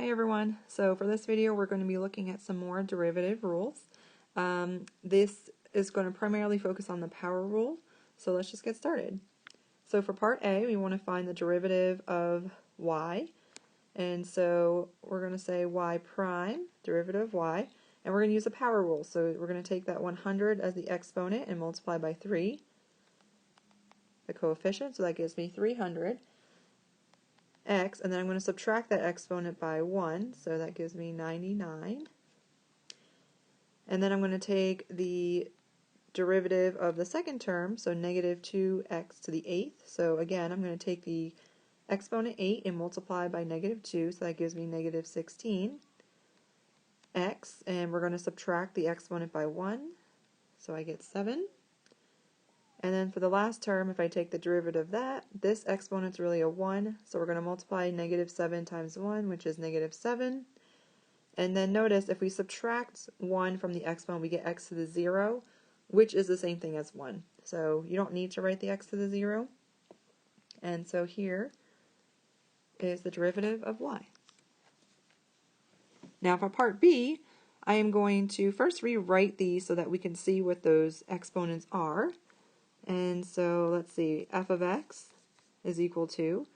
Hi everyone. So for this video we're going to be looking at some more derivative rules. This is going to primarily focus on the power rule, so let's just get started. So for part A we want to find the derivative of y, and so we're going to say y prime, derivative of y, and we're going to use the power rule. So we're going to take that 100 as the exponent and multiply by 3, the coefficient, so that gives me 300. X, and then I'm going to subtract that exponent by 1, so that gives me 99. And then I'm going to take the derivative of the second term, so negative 2x to the 8th. So again, I'm going to take the exponent 8 and multiply by negative 2, so that gives me negative 16. X, and we're going to subtract the exponent by 1, so I get 7. And then for the last term, if I take the derivative of that, this exponent's really a 1, so we're going to multiply negative 7 times 1, which is negative 7. And then notice if we subtract 1 from the exponent, we get x to the 0, which is the same thing as 1. So you don't need to write the x to the 0. And so here is the derivative of y. Now for part B, I am going to first rewrite these so that we can see what those exponents are. And so let's see, f of x is equal to,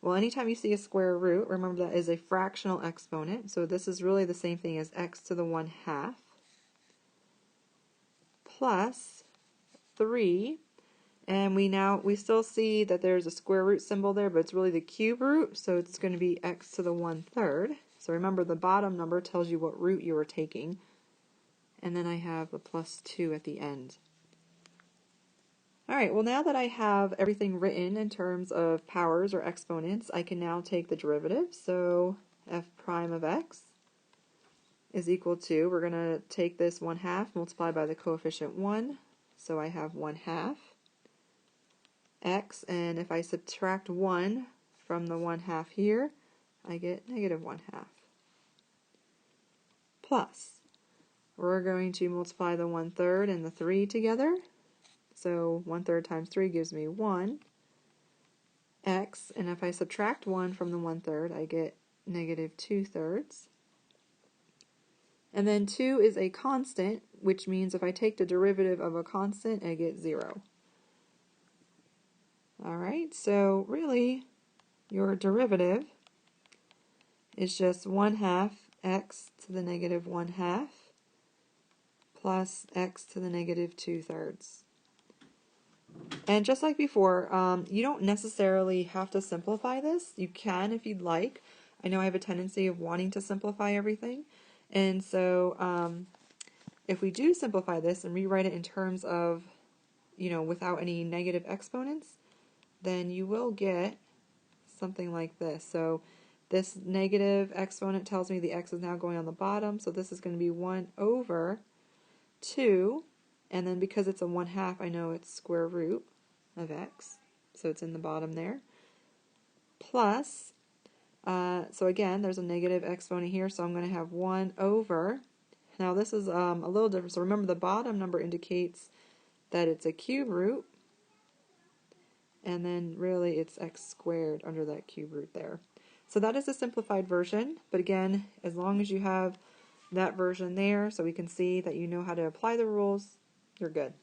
well, anytime you see a square root, remember that is a fractional exponent, so this is really the same thing as x to the 1/2 plus 3, and we still see that there's a square root symbol there, but it's really the cube root, so it's going to be x to the 1/3. So remember the bottom number tells you what root you are taking, and then I have the plus 2 at the end. Alright, well now that I have everything written in terms of powers or exponents, I can now take the derivative. So f prime of x is equal to, we're going to take this 1/2, multiply by the coefficient 1, so I have 1/2 x, and if I subtract 1 from the 1/2 here, I get negative 1/2. Plus, we're going to multiply the 1/3 and the 3 together. So 1/3 times 3 gives me 1 x, and if I subtract 1 from the 1/3, I get negative 2/3. And then 2 is a constant, which means if I take the derivative of a constant, I get 0. Alright, so really, your derivative is just 1/2 x to the negative 1/2 plus x to the negative 2/3. And just like before, you don't necessarily have to simplify this. You can if you'd like. I know I have a tendency of wanting to simplify everything. And so if we do simplify this and rewrite it in terms of, without any negative exponents, then you will get something like this. So this negative exponent tells me the x is now going on the bottom, so this is going to be 1 over 2. And then because it's a 1/2, I know it's square root of x, so it's in the bottom there. Plus, so again, there's a negative exponent here, so I'm going to have 1 over. Now this is a little different, so remember the bottom number indicates that it's a cube root, and then really it's x squared under that cube root there. So that is a simplified version, but again, as long as you have that version there so we can see that you know how to apply the rules, you're good.